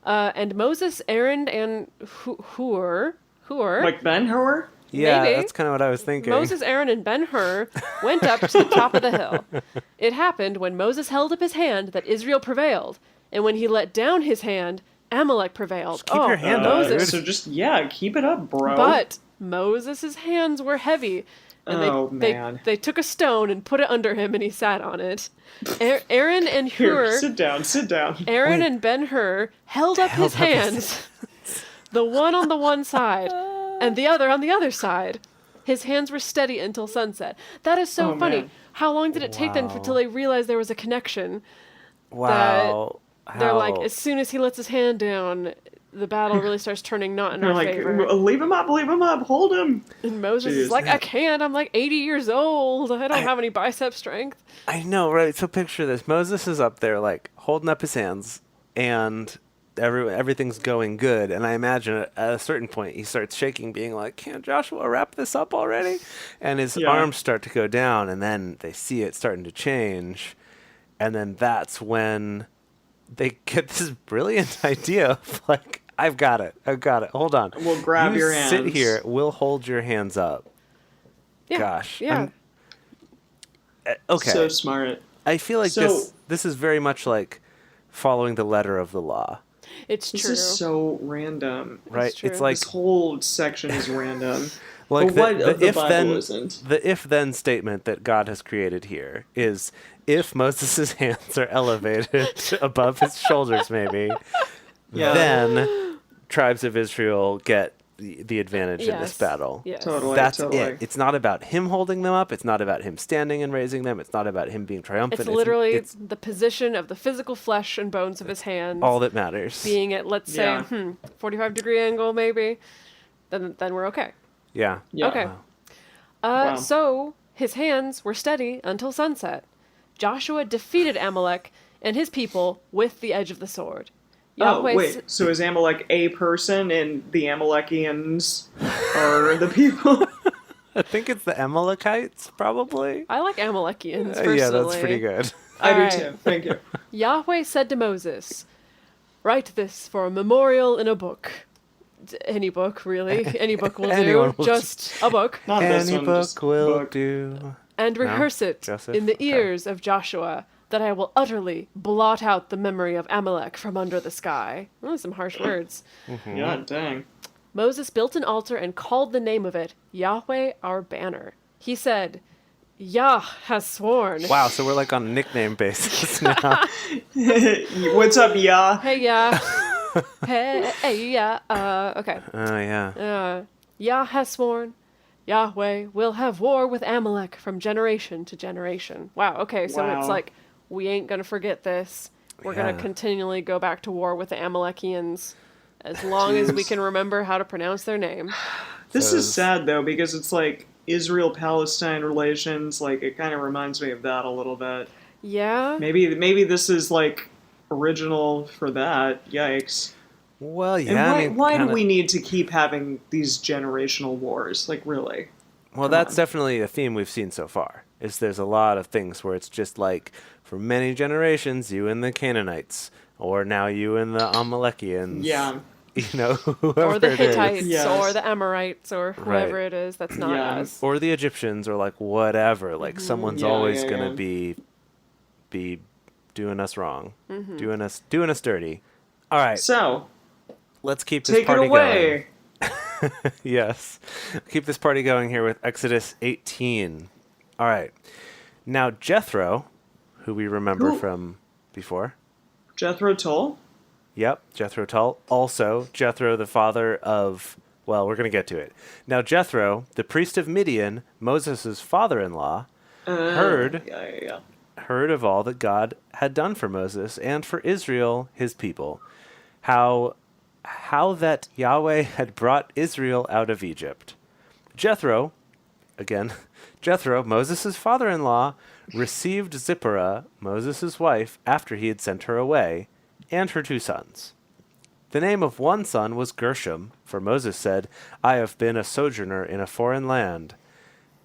S4: And Moses, Aaron, and Hur,
S2: Like Ben-Hur?
S3: Yeah,
S4: Maybe.
S3: that's kind of what I was thinking.
S4: Moses, Aaron, and Ben-Hur went up to the top of the hill. It happened when Moses held up his hand that Israel prevailed, and when he let down his hand, Amalek prevailed.
S3: Just keep your hand up,
S4: Moses.
S2: So just, keep it up, bro.
S4: But Moses' hands were heavy, and
S2: Oh, man.
S4: they took a stone and put it under him, and he sat on it. Aaron and
S2: Here,
S4: Hur,
S2: sit down.
S4: Aaron and Ben-Hur held up his hands, the one on the one side, and the other on the other side. His hands were steady until sunset. That is so
S2: Oh,
S4: funny.
S2: man.
S4: How long did it take them
S3: Wow.
S4: until they realized there was a connection?
S3: Wow.
S4: They're like,
S3: How-
S4: as soon as he lets his hand down, the battle really starts turning not in
S2: They're
S4: our
S2: like,
S4: favor.
S2: leave him up, hold him.
S4: And Moses is
S2: Jeez.
S4: like, I can't. I'm like 80 years old. I don't have any bicep strength.
S3: I know, right? So picture this. Moses is up there, like, holding up his hands, and everything's going good. And I imagine at a certain point, he starts shaking, being like, can't Joshua wrap this up already? And his
S2: Yeah.
S3: arms start to go down, and then they see it starting to change. And then that's when they get this brilliant idea of, like, I've got it. Hold on.
S2: We'll grab
S3: You
S2: your
S3: sit
S2: hands.
S3: here. We'll hold your hands up.
S4: Yeah.
S3: Gosh.
S4: Yeah.
S3: Okay.
S2: So smart.
S3: I feel like
S2: So-
S3: this is very much like following the letter of the law,
S4: It's
S2: This
S4: true.
S2: is so random.
S3: right?
S4: true.
S3: It's like
S2: This whole section is random.
S3: like
S2: but what of the
S3: if
S2: Bible
S3: then
S2: isn't?
S3: the if then statement that God has created here is if Moses' hands are elevated above his shoulders, maybe
S2: Yeah.
S3: then tribes of Israel get the advantage in this
S4: Yes.
S3: battle.
S4: Yes.
S2: Totally.
S3: That's
S2: totally.
S3: it. It's not about him holding them up. It's not about him standing and raising them. It's not about him being triumphant.
S4: It's literally
S3: it's
S4: the position of the physical flesh and bones of his hands
S3: all that matters.
S4: being at, let's say,
S2: Yeah.
S4: 45-degree angle maybe. Then we're okay.
S3: Yeah.
S2: Yeah.
S4: Okay.
S3: Wow.
S2: Wow.
S4: So his hands were steady until sunset. Joshua defeated Amalek and his people with the edge of the sword.
S2: Oh,
S4: Yahweh
S2: wait. So is Amalek a person and the Amalekians are the people?
S3: I think it's the Amalekites, probably.
S4: I like Amalekians personally.
S3: Yeah, that's pretty good.
S2: I do
S4: Alright.
S2: too. Thank you.
S4: Yahweh said to Moses, "Write this for a memorial in a book." Any book, really. Any book will
S3: Anyone
S4: do.
S3: will
S4: Just a book.
S2: Not this
S3: Any
S2: one.
S3: book
S2: just
S3: will
S2: book.
S3: do.
S4: And rehearse it
S3: Joseph?
S4: in the
S3: Okay.
S4: ears of Joshua, that I will utterly blot out the memory of Amalek from under the sky. Oh, some harsh words.
S2: Yeah, dang.
S4: Moses built an altar and called the name of it Yahweh our banner. He said, Yah has sworn.
S3: Wow, so we're like on a nickname basis now.
S2: What's up, Yah?
S4: Hey, Yah. Hey, Yah. Okay.
S3: Oh, yeah.
S4: Yah has sworn. Yahweh will have war with Amalek from generation to generation. Wow, okay, so
S2: Wow.
S4: it's like, we ain't gonna forget this. We're
S3: Yeah.
S4: gonna continually go back to war with the Amalekians as long as we
S2: Jeez.
S4: can remember how to pronounce their name.
S2: This
S3: So
S2: is sad though because it's like Israel-Palestine relations. Like it kind of reminds me of that a little bit.
S4: Yeah?
S2: Maybe this is like original for that. Yikes.
S3: Well,
S2: And
S3: yeah.
S2: why
S3: kinda-
S2: do we need to keep having these generational wars? Like really?
S3: Well, that's definitely a theme we've seen so far. Is there's a lot of things where it's just like, for many generations, you and the Canaanites, or now you and the Amalekians.
S2: Yeah.
S3: You know, whoever
S4: Or the
S3: it is.
S4: Hittites,
S2: Yes.
S4: or the Amorites, or whoever
S3: Right.
S4: it is that's not
S2: Yeah.
S4: us.
S3: Or the Egyptians, or like whatever. Like someone's
S2: Yeah,
S3: always
S2: yeah,
S3: gonna
S2: yeah.
S3: be doing us wrong, doing us dirty. All right,
S2: So
S3: let's keep this
S2: take it
S3: party
S2: away.
S3: going. Yes, keep this party going here with Exodus 18. All right, now Jethro, who we remember
S2: Who?
S3: from before.
S2: Jethro Tull.
S3: Yep, Jethro Tull. Also, Jethro, the father of, well, we're going to get to it. Now, Jethro, the priest of Midian, Moses' father-in-law, heard of all that God had done for Moses and for Israel, his people. How that Yahweh had brought Israel out of Egypt. Jethro, Moses' father-in-law, received Zipporah, Moses' wife, after he had sent her away, and her 2 sons. The name of one son was Gershom, for Moses said, I have been a sojourner in a foreign land,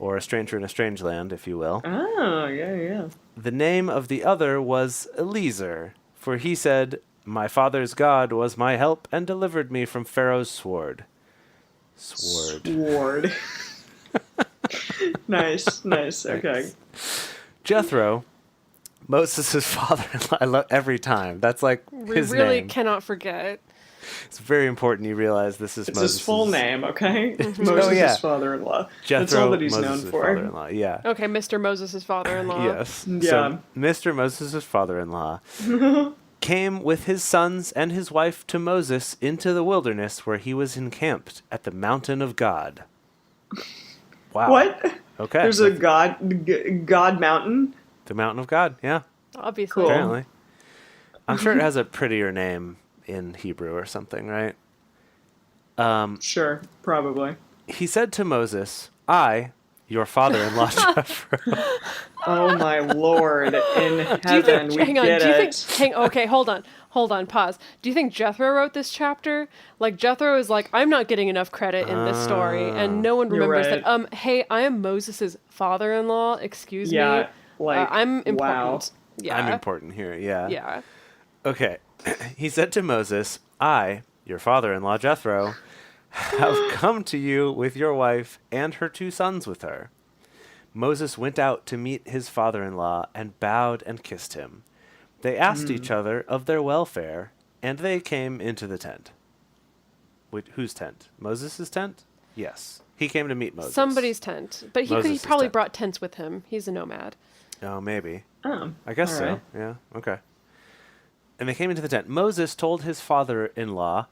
S3: or a stranger in a strange land, if you will.
S2: Oh, yeah.
S3: The name of the other was Eliezer, for he said, my father's God was my help and delivered me from Pharaoh's sword.
S2: Sword. Nice. Okay.
S3: Jethro, Moses' father-in-law. I love every time. That's like
S4: We
S3: his
S4: really
S3: name.
S4: cannot forget.
S3: It's very important you realize this is
S2: It's
S3: Moses'
S2: his full name, okay? Moses'
S3: Oh, yeah.
S2: father-in-law.
S3: Jethro,
S2: That's all that he's
S3: Moses'
S2: known for.
S3: father-in-law. Yeah.
S4: Okay, Mr. Moses' father-in-law.
S3: Yes.
S2: Yeah.
S3: So Mr. Moses' father-in-law came with his sons and his wife to Moses into the wilderness where he was encamped at the mountain of God. Wow.
S2: What?
S3: Okay.
S2: There's a God mountain?
S3: The Mountain of God, yeah.
S4: Obviously.
S2: Cool.
S3: Apparently. I'm sure it has a prettier name in Hebrew or something, right?
S2: Sure, probably.
S3: He said to Moses, I, your father-in-law Jethro.
S2: Oh my lord, in
S4: Do you
S2: heaven,
S4: think?
S2: we
S4: Hang on.
S2: get
S4: Do you
S2: it.
S4: think? Okay, hold on. Pause. Do you think Jethro wrote this chapter? Like Jethro is like, I'm not getting enough credit in this story, and no one
S2: You're
S4: remembers
S2: right.
S4: that. Hey, I am Moses' father-in-law. Excuse
S2: Yeah,
S4: me.
S2: like,
S4: I'm important.
S2: wow.
S4: Yeah.
S3: I'm important here, yeah.
S4: Yeah.
S3: Okay. He said to Moses, I, your father-in-law Jethro, have come to you with your wife and her 2 sons with her. Moses went out to meet his father-in-law and bowed and kissed him. They asked each other of their welfare, and they came into the tent. Wait, whose tent? Moses' tent? Yes. He came to meet Moses.
S4: Somebody's tent, but he
S3: Moses'
S4: probably
S3: tent.
S4: brought tents with him. He's a nomad.
S3: Oh, maybe.
S2: Oh,
S3: I guess so.
S2: alright.
S3: Yeah, okay. And they came into the tent. Moses told his father-in-law...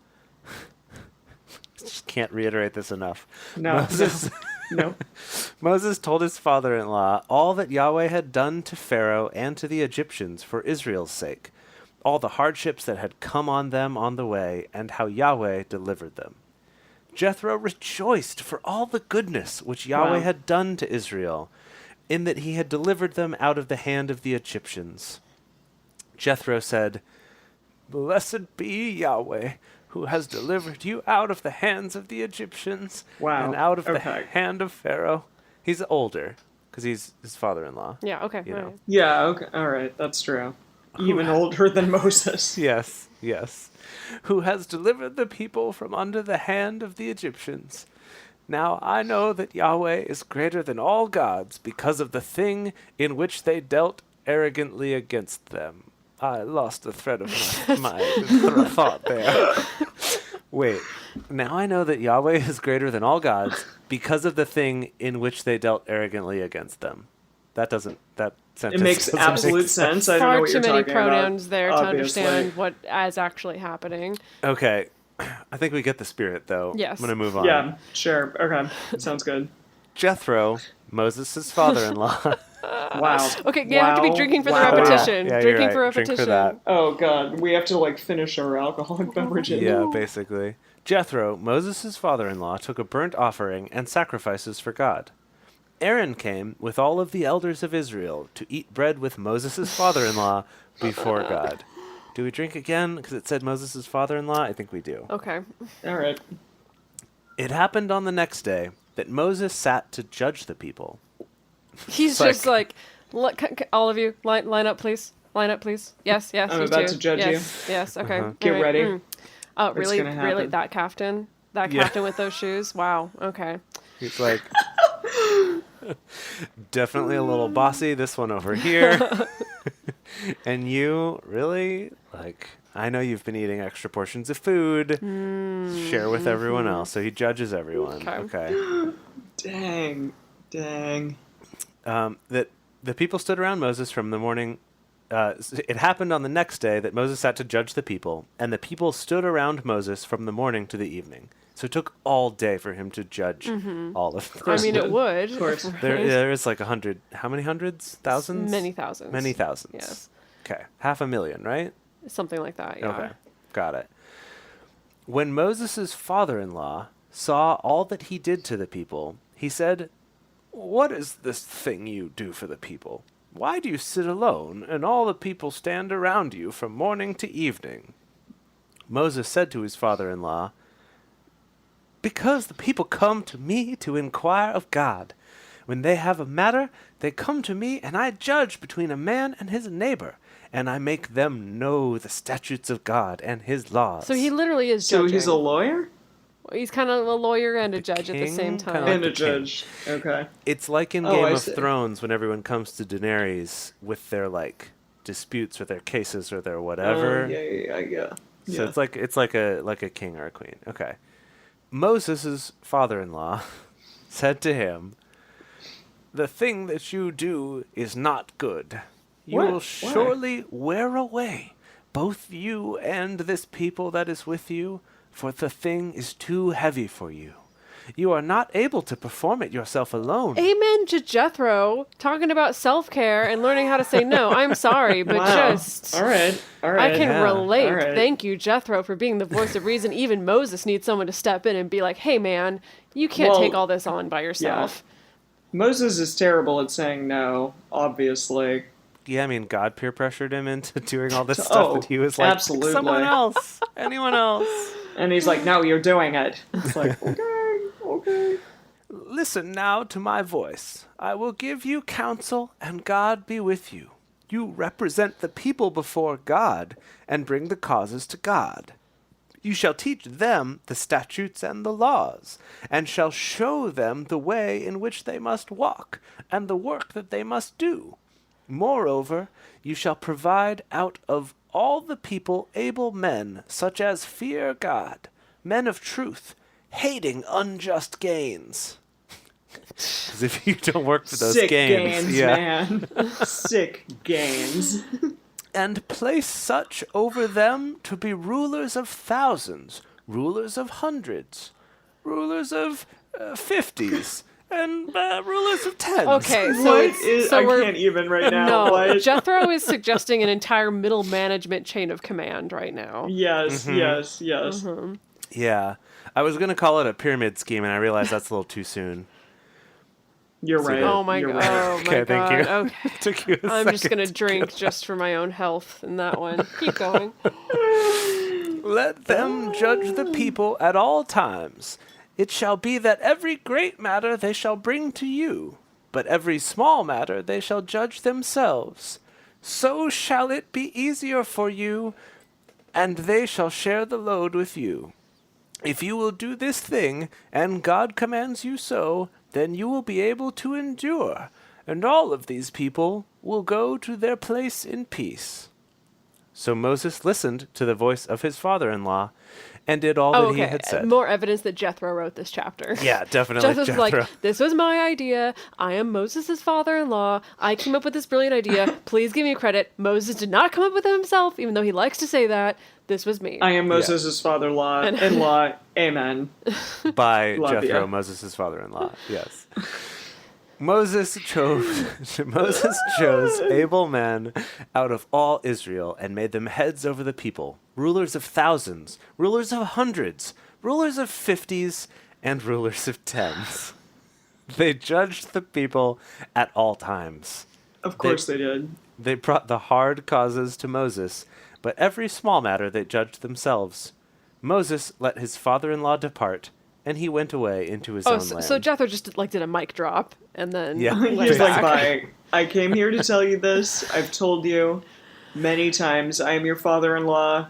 S3: Just can't reiterate this enough.
S2: No, no.
S3: Moses told his father-in-law all that Yahweh had done to Pharaoh and to the Egyptians for Israel's sake, all the hardships that had come on them on the way, and how Yahweh delivered them. Jethro rejoiced for all the goodness which Yahweh
S2: Wow.
S3: had done to Israel, in that he had delivered them out of the hand of the Egyptians. Jethro said, Blessed be Yahweh, who has delivered you out of the hands of the Egyptians
S2: Wow,
S3: and out of the
S2: okay.
S3: hand of Pharaoh. He's older, because he's his father-in-law.
S4: Yeah. Okay.
S3: You
S4: all
S3: know.
S4: right.
S2: Yeah, okay, alright, that's true. Even older than Moses.
S3: Yes, yes. Who has delivered the people from under the hand of the Egyptians. Now I know that Yahweh is greater than all gods because of the thing in which they dealt arrogantly against them. I lost the thread of my thought there. Wait, now I know that Yahweh is greater than all gods because of the thing in which they dealt arrogantly against them. That sentence
S2: It makes
S3: doesn't
S2: absolute
S3: make
S2: sense. I don't know
S4: Far
S2: what
S4: too
S2: you're
S4: many
S2: talking
S4: pronouns
S2: about,
S4: there to
S2: obviously.
S4: understand what is actually happening.
S3: Okay, I think we get the spirit, though.
S4: Yes.
S3: I'm going to move on.
S2: Yeah, sure. Okay, sounds good.
S3: Jethro, Moses' father-in-law.
S2: Wow.
S4: Okay, you have to be drinking for the
S2: Wow.
S4: repetition.
S3: Yeah, you're
S4: Drinking
S3: right.
S4: for
S3: Drink
S4: repetition.
S3: for that.
S2: Oh god, we have to like finish our alcoholic beverages.
S3: Yeah, basically. Jethro, Moses' father-in-law, took a burnt offering and sacrifices for God. Aaron came with all of the elders of Israel to eat bread with Moses' father-in-law before God. Do we drink again? Because it said Moses' father-in-law? I think we do.
S4: Okay.
S2: Alright.
S3: It happened on the next day that Moses sat to judge the people.
S4: He's
S3: It's
S4: just like, all of you, line up, please. Line up, please. Yes, yes.
S2: I'm
S4: you
S2: about
S4: too.
S2: to judge
S4: yes, you. Yes, okay.
S2: Get
S4: All right.
S2: ready.
S4: Oh,
S2: It's
S4: really?
S2: gonna
S4: Really?
S2: happen.
S4: That captain? That
S3: Yeah.
S4: captain with those shoes? Wow. Okay.
S3: He's like, definitely a little bossy, this one over here. And you, really? Like, I know you've been eating extra portions of food. Share with everyone else. So he judges everyone. Okay.
S2: Dang.
S3: That the people stood around Moses from the morning. It happened on the next day that Moses sat to judge the people, and the people stood around Moses from the morning to the evening. So it took all day for him to judge all of them.
S4: I mean, it would.
S2: Of course.
S3: There is like 100. How many hundreds? Thousands?
S4: Many thousands.
S3: Many thousands.
S4: Yes.
S3: Okay. 500,000, right?
S4: Something like that, yeah.
S3: Okay. Got it. When Moses' father-in-law saw all that he did to the people, he said, What is this thing you do for the people? Why do you sit alone, and all the people stand around you from morning to evening? Moses said to his father-in-law, Because the people come to me to inquire of God. When they have a matter, they come to me, and I judge between a man and his neighbor, and I make them know the statutes of God and his laws.
S4: So he literally is
S2: So
S4: judging.
S2: he's a lawyer?
S4: He's kind of a lawyer and a
S3: The
S4: judge at the
S3: king,
S4: same
S3: kinda
S4: time.
S3: like
S2: And
S3: the
S2: a judge. Okay.
S3: It's like in
S2: Oh,
S3: Game
S2: I
S3: of
S2: see.
S3: Thrones when everyone comes to Daenerys with their like disputes or their cases or their whatever.
S2: Yeah.
S3: So it's like a king or a queen. Okay. Moses' father-in-law said to him, The thing that you do is not good. You
S2: What?
S3: will
S2: Why?
S3: surely wear away both you and this people that is with you, for the thing is too heavy for you. You are not able to perform it yourself alone.
S4: Amen to Jethro talking about self-care and learning how to say no. I'm sorry, but
S2: Wow.
S4: just
S2: All right.
S4: I can
S3: Yeah.
S4: relate.
S2: All right.
S4: Thank you, Jethro, for being the voice of reason. Even Moses needs someone to step in and be like, "Hey, man, you can't
S2: Well,
S4: take all this on by yourself."
S2: Moses is terrible at saying no, obviously.
S3: Yeah, I mean, God peer pressured him into doing all this
S2: Oh,
S3: stuff that he was like,
S2: absolutely.
S3: someone else, anyone else.
S2: And he's like, no, you're doing it. It's like, okay.
S3: Listen now to my voice. I will give you counsel, and God be with you. You represent the people before God, and bring the causes to God. You shall teach them the statutes and the laws, and shall show them the way in which they must walk, and the work that they must do. Moreover, you shall provide out of all the people able men, such as fear God, men of truth, hating unjust gains. Because if you don't work for those
S2: Sick
S3: gains,
S2: man. Sick gains.
S3: and place such over them to be rulers of thousands, rulers of hundreds, rulers of 50s, and rulers of tens.
S4: Okay, so
S2: What
S4: it's
S2: is,
S4: so
S2: I
S4: we're
S2: can't even right now.
S4: no.
S2: What?
S4: Jethro is suggesting an entire middle management chain of command right now.
S2: Yes, yes.
S3: Yeah. I was going to call it a pyramid scheme, and I realized that's a little too soon.
S2: You're right.
S4: Oh my
S2: You're
S4: god!
S2: right.
S4: Oh my
S3: Okay, thank
S4: god!
S3: you.
S4: Okay.
S3: Took you a
S4: I'm just
S3: second
S4: gonna
S3: to
S4: drink
S3: get
S4: just for my own health in that one. Keep going.
S3: Let them judge the people at all times. It shall be that every great matter they shall bring to you, but every small matter they shall judge themselves. So shall it be easier for you, and they shall share the load with you. If you will do this thing, and God commands you so, then you will be able to endure, and all of these people will go to their place in peace. So Moses listened to the voice of his father-in-law and did all that he had said.
S4: More evidence that Jethro wrote this chapter.
S3: Yeah, definitely
S4: Jethro's
S3: Jethro.
S4: like, this was my idea. I am Moses' father-in-law. I came up with this brilliant idea. Please give me credit. Moses did not come up with it himself, even though he likes to say that. This was me.
S2: I am Moses' father-in-law. Amen.
S3: By
S2: Love
S3: Jethro,
S2: ya.
S3: Moses' father-in-law. Yes. Moses chose able men out of all Israel and made them heads over the people, rulers of thousands, rulers of hundreds, rulers of 50s, and rulers of tens. They judged the people at all times.
S2: Of course they did.
S3: They brought the hard causes to Moses, but every small matter they judged themselves. Moses let his father-in-law depart, and he went away into his own land.
S4: So Jethro just did a mic drop and then
S3: Yeah.
S4: went
S2: He's like,
S4: back.
S2: bye. I came here to tell you this. I've told you many times. I am your father-in-law.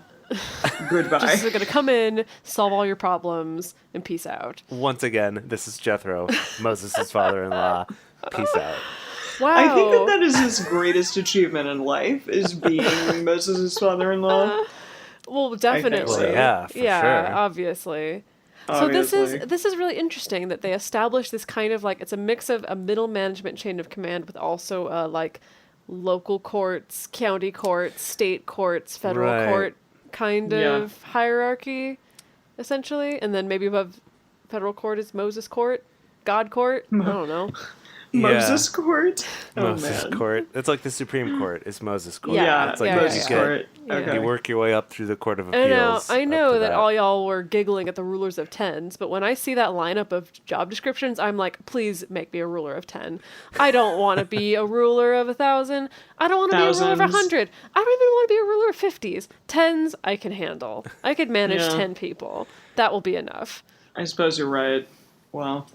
S2: Goodbye.
S4: Just gonna come in, solve all your problems, and peace out.
S3: Once again, this is Jethro, Moses' father-in-law. Peace out.
S4: Wow.
S2: I think that is his greatest achievement in life, is being Moses' father-in-law.
S4: Well, definitely.
S2: so.
S3: Yeah, for sure.
S4: Obviously.
S2: Obviously.
S4: So this is really interesting that they established this kind of it's a mix of a middle management chain of command with also local courts, county courts, state courts, federal
S3: Right.
S4: court kind
S2: Yeah.
S4: of hierarchy, essentially, and then maybe above federal court is Moses court, God court. I don't know.
S2: Moses Court? Oh,
S3: Moses
S2: man.
S3: Court. It's like the Supreme Court is Moses Court.
S2: Yeah,
S3: It's like
S2: Moses
S3: you get-
S2: Court.
S4: Yeah.
S2: Okay.
S3: You work your way up through the Court of
S4: I know,
S3: Appeals.
S4: I
S3: up
S4: know
S3: to
S4: that all y'all were giggling at the rulers of tens, but when I see that lineup of job descriptions, I'm like, please make me a ruler of 10. I don't want to be a ruler of 1,000. I don't want to be a ruler of
S2: Thousands.
S4: 100. I don't even want to be a ruler of 50s. Tens, I can handle. I could manage
S2: Yeah.
S4: 10 people. That will be enough.
S2: I suppose you're right. Well,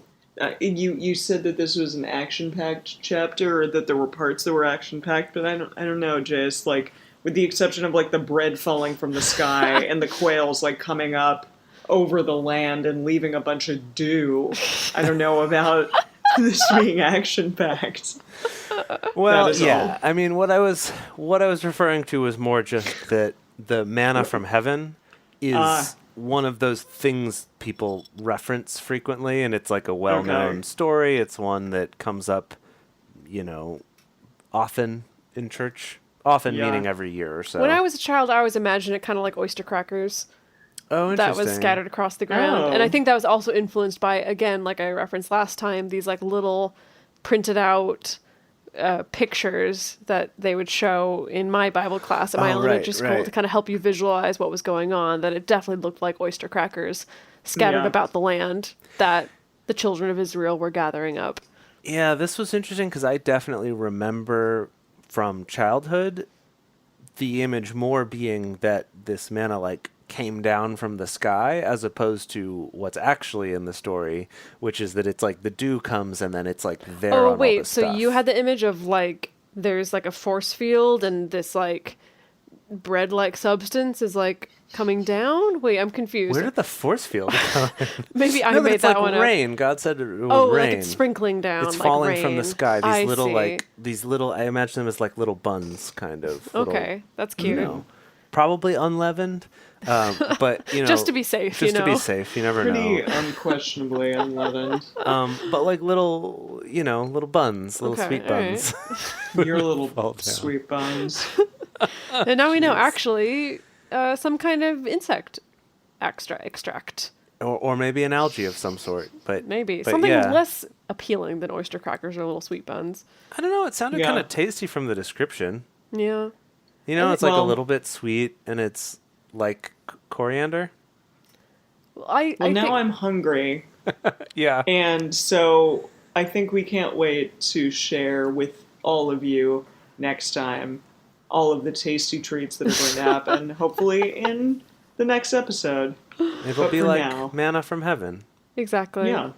S2: you said that this was an action-packed chapter, or that there were parts that were action-packed, but I don't know, Jace. Like, with the exception of the bread falling from the sky and the quails coming up over the land and leaving a bunch of dew, I don't know about this being action-packed.
S3: Well,
S2: That is
S3: yeah.
S2: all.
S3: I mean, what I was referring to was more just that the manna from heaven is one of those things people reference frequently, and it's like a well-known
S2: Okay.
S3: story. It's one that comes up, often in church. Often
S2: Yeah.
S3: meaning every year or so.
S4: When I was a child, I always imagined it kind of like oyster crackers.
S3: Oh,
S4: that was
S3: interesting.
S4: scattered across the ground.
S2: Oh.
S4: And I think that was also influenced by, again, like I referenced last time, these like little printed out pictures that they would show in my Bible class at my elementary school to kind of help you visualize what was going on, that it definitely looked like oyster crackers scattered
S2: Yeah.
S4: about the land that the children of Israel were gathering up.
S3: Yeah, this was interesting because I definitely remember from childhood the image more being that this manna like came down from the sky as opposed to what's actually in the story, which is that it's like the dew comes and then it's like there on
S4: Oh,
S3: all the
S4: wait, so
S3: stuff.
S4: you had the image of like there's like a force field and this like bread-like substance is like coming down? Wait, I'm confused.
S3: Where did the force field come?
S4: Maybe I
S3: No, but
S4: made
S3: it's
S4: that
S3: like
S4: one up.
S3: rain. God said it would
S4: Oh,
S3: rain.
S4: like it's sprinkling down.
S3: It's
S4: like
S3: falling from the
S4: rain.
S3: sky.
S4: I
S3: These little
S4: see.
S3: I imagine them as like little buns, kind of.
S4: Okay, that's cute.
S3: Probably unleavened, but you know,
S4: Just to be safe,
S3: just
S4: you
S3: to be
S4: know.
S3: safe. You never
S2: Pretty
S3: know.
S2: unquestionably unleavened.
S3: But like little, little buns, little
S4: Okay,
S3: sweet
S4: all right.
S3: buns.
S2: Your little
S3: Fall down.
S2: sweet buns.
S4: And now we know actually some kind of insect extract.
S3: or maybe an algae of some sort. But
S4: Maybe.
S3: but
S4: Something
S3: yeah.
S4: less appealing than oyster crackers or little sweet buns.
S3: I don't know. It sounded
S2: Yeah.
S3: kind of tasty from the description.
S4: Yeah.
S3: It's like a
S2: Well-
S3: little bit sweet, and it's like coriander.
S4: Well,
S2: Well,
S4: I
S2: now
S4: think,
S2: I'm hungry,
S3: Yeah.
S2: and so I think we can't wait to share with all of you next time all of the tasty treats that are going to happen, hopefully in the next episode.
S3: It'll
S2: But
S3: be
S2: for
S3: like
S2: now-
S3: manna from heaven.
S4: exactly.
S2: Yeah.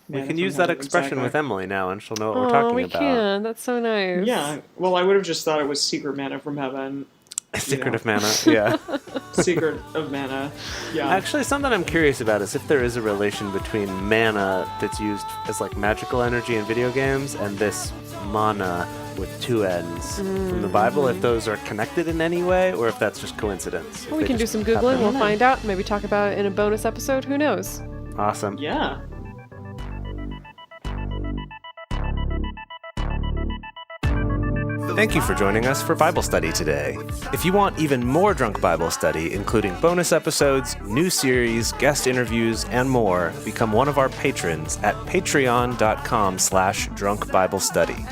S3: We can use that expression with Emily now, and she'll know what we're
S4: Oh,
S3: talking
S4: we
S3: about.
S4: can. That's so nice.
S2: Yeah, well, I would have just thought it was secret manna from heaven.
S3: Secret
S2: know.
S3: of manna, yeah.
S2: Secret of manna. Yeah.
S3: Actually, something I'm curious about is if there is a relation between mana that's used as like magical energy in video games and this mana with two ends from the Bible, if those are connected in any way or if that's just coincidence. If
S4: Well, we
S3: they
S4: can do
S3: just
S4: some
S3: happen.
S4: Googling. We'll find out. Maybe talk about it in a bonus episode. Who knows?
S3: Awesome.
S2: Yeah.
S3: Thank you for joining us for Bible study today. If you want even more Drunk Bible Study, including bonus episodes, new series, guest interviews, and more, become one of our patrons at patreon.com/Drunk Bible Study.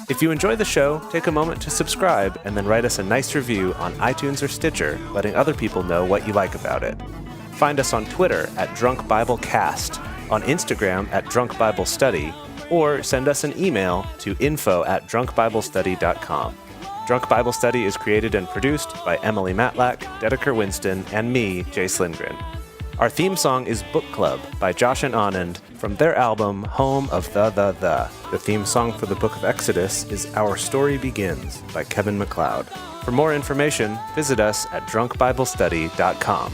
S3: If you enjoy the show, take a moment to subscribe and then write us a nice review on iTunes or Stitcher, letting other people know what you like about it. Find us on Twitter at Drunk Bible Cast, on Instagram at Drunk Bible Study, or send us an email to info@drunkbiblestudy.com. Drunk Bible Study is created and produced by Emily Matlack, Dedeker Winston, and me, Jace Lindgren. Our theme song is Book Club by Josh and Anand from their album Home of the. The theme song for the Book of Exodus is Our Story Begins by Kevin MacLeod. For more information, visit us at drunkbiblestudy.com.